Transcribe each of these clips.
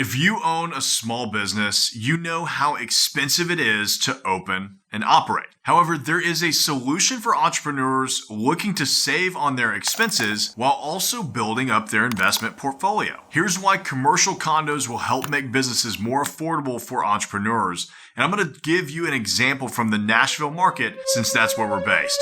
If you own a small business, you know how expensive it is to open and operate. However, there is a solution for entrepreneurs looking to save on their expenses while also building up their investment portfolio. Here's why commercial condos will help make businesses more affordable for entrepreneurs. And I'm going to give you an example from the Nashville market since that's where we're based.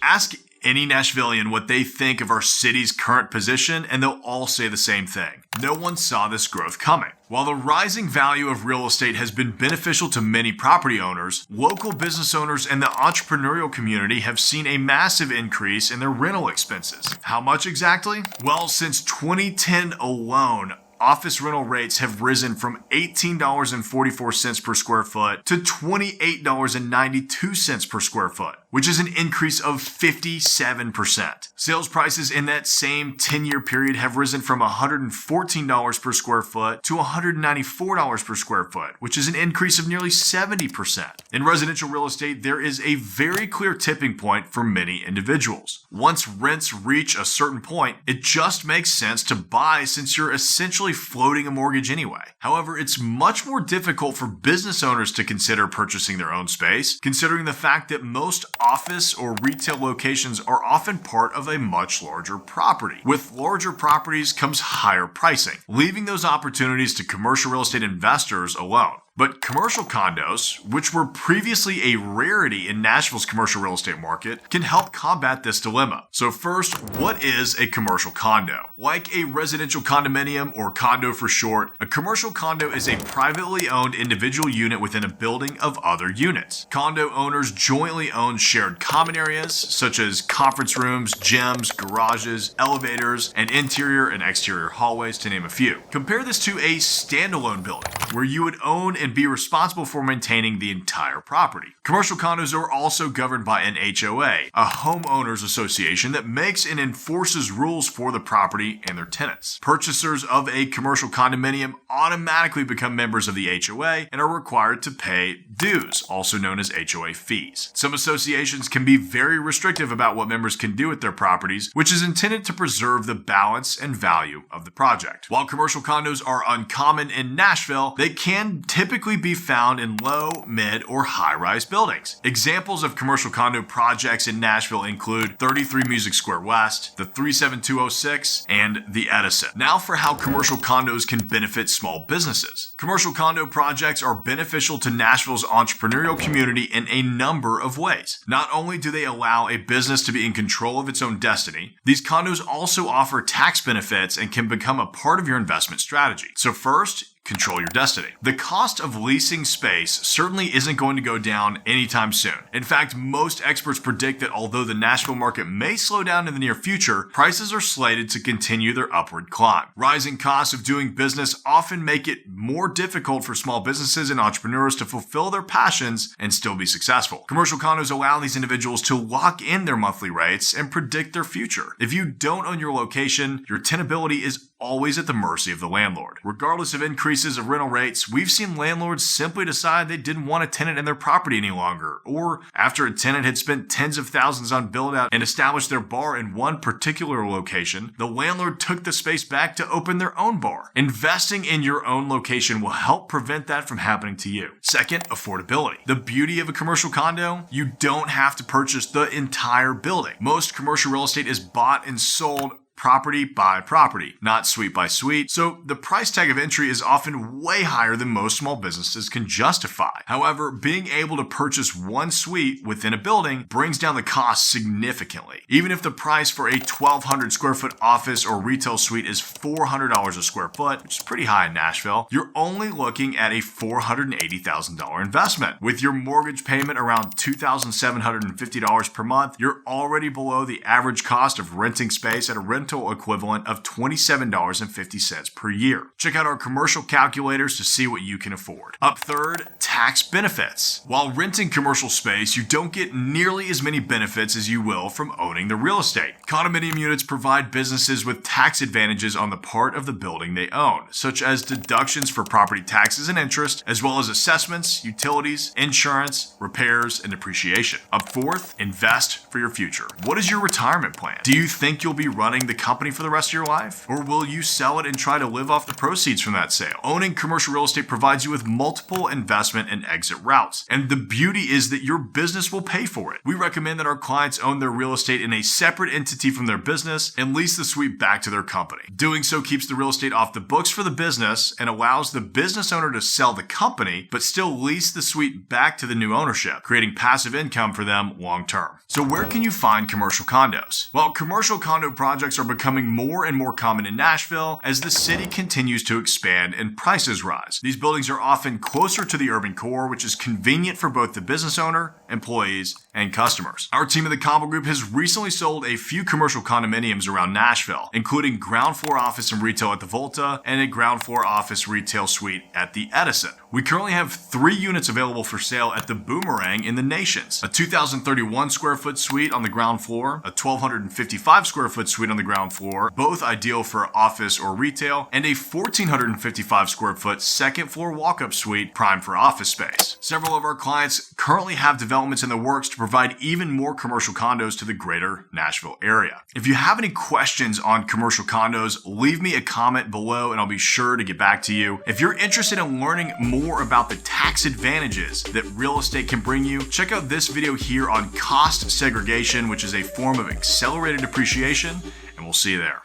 Ask any Nashvilleian what they think of our city's current position, and they'll all say the same thing. No one saw this growth coming. While the rising value of real estate has been beneficial to many property owners, local business owners and the entrepreneurial community have seen a massive increase in their rental expenses. How much exactly? Well, since 2010 alone, office rental rates have risen from $18.44 per square foot to $28.92 per square foot, which is an increase of 57%. Sales prices in that same 10-year period have risen from $114 per square foot to $194 per square foot, which is an increase of nearly 70%. In residential real estate, there is a very clear tipping point for many individuals. Once rents reach a certain point, it just makes sense to buy since you're essentially floating a mortgage anyway. However, it's much more difficult for business owners to consider purchasing their own space, considering the fact that most office or retail locations are often part of a much larger property. With larger properties comes higher pricing, leaving those opportunities to commercial real estate investors alone. But commercial condos, which were previously a rarity in Nashville's commercial real estate market, can help combat this dilemma. So first, what is a commercial condo? Like a residential condominium, or condo for short, a commercial condo is a privately owned individual unit within a building of other units. Condo owners jointly own shared common areas, such as conference rooms, gyms, garages, elevators, and interior and exterior hallways, to name a few. Compare this to a standalone building, where you would own and be responsible for maintaining the entire property. Commercial condos are also governed by an HOA, a homeowners association that makes and enforces rules for the property and their tenants. Purchasers of a commercial condominium automatically become members of the HOA and are required to pay dues, also known as HOA fees. Some associations can be very restrictive about what members can do with their properties, which is intended to preserve the balance and value of the project. While commercial condos are uncommon in Nashville, they can typically be found in low, mid, or high-rise buildings. Examples of commercial condo projects in Nashville include 33 Music Square West, the 37206, and the Edison. Now for how commercial condos can benefit small businesses. Commercial condo projects are beneficial to Nashville's entrepreneurial community in a number of ways. Not only do they allow a business to be in control of its own destiny, these condos also offer tax benefits and can become a part of your investment strategy. So first, control your destiny. The cost of leasing space certainly isn't going to go down anytime soon. In fact, most experts predict that although the Nashville market may slow down in the near future, prices are slated to continue their upward climb. Rising costs of doing business often make it more difficult for small businesses and entrepreneurs to fulfill their passions and still be successful. Commercial condos allow these individuals to lock in their monthly rates and predict their future. If you don't own your location, your tenability is always at the mercy of the landlord. Regardless of increases of rental rates, we've seen landlords simply decide they didn't want a tenant in their property any longer, or after a tenant had spent tens of thousands on build-out and established their bar in one particular location, the landlord took the space back to open their own bar. Investing in your own location will help prevent that from happening to you. Second, affordability. The beauty of a commercial condo, you don't have to purchase the entire building. Most commercial real estate is bought and sold property by property, not suite by suite, so the price tag of entry is often way higher than most small businesses can justify. However, being able to purchase one suite within a building brings down the cost significantly. Even if the price for a 1,200 square foot office or retail suite is $400 a square foot, which is pretty high in Nashville, you're only looking at a $480,000 investment. With your mortgage payment around $2,750 per month, you're already below the average cost of renting space at a rental equivalent of $27.50 per year. Check out our commercial calculators to see what you can afford. Up third, tax benefits. While renting commercial space, you don't get nearly as many benefits as you will from owning the real estate. Condominium units provide businesses with tax advantages on the part of the building they own, such as deductions for property taxes and interest, as well as assessments, utilities, insurance, repairs, and depreciation. Up fourth, invest for your future. What is your retirement plan? Do you think you'll be running the company for the rest of your life? Or will you sell it and try to live off the proceeds from that sale? Owning commercial real estate provides you with multiple investment and exit routes. And the beauty is that your business will pay for it. We recommend that our clients own their real estate in a separate entity from their business and lease the suite back to their company. Doing so keeps the real estate off the books for the business and allows the business owner to sell the company, but still lease the suite back to the new ownership, creating passive income for them long term. So where can you find commercial condos? Well, commercial condo projects are becoming more and more common in Nashville as the city continues to expand and prices rise. These buildings are often closer to the urban core, which is convenient for both the business owner, employees, and customers. Our team at the Combo Group has recently sold a few commercial condominiums around Nashville, including ground floor office and retail at the Volta and a ground floor office retail suite at the Edison. We currently have 3 units available for sale at the Boomerang in the Nations. A 2,031 square foot suite on the ground floor, a 1,255 square foot suite on the ground floor, both ideal for office or retail, and a 1,455 square foot second floor walk-up suite prime for office space. Several of our clients currently have developments in the works to provide even more commercial condos to the greater Nashville area. If you have any questions on commercial condos, leave me a comment below and I'll be sure to get back to you. If you're interested in learning more about the tax advantages that real estate can bring you, check out this video here on cost segregation, which is a form of accelerated depreciation, and we'll see you there.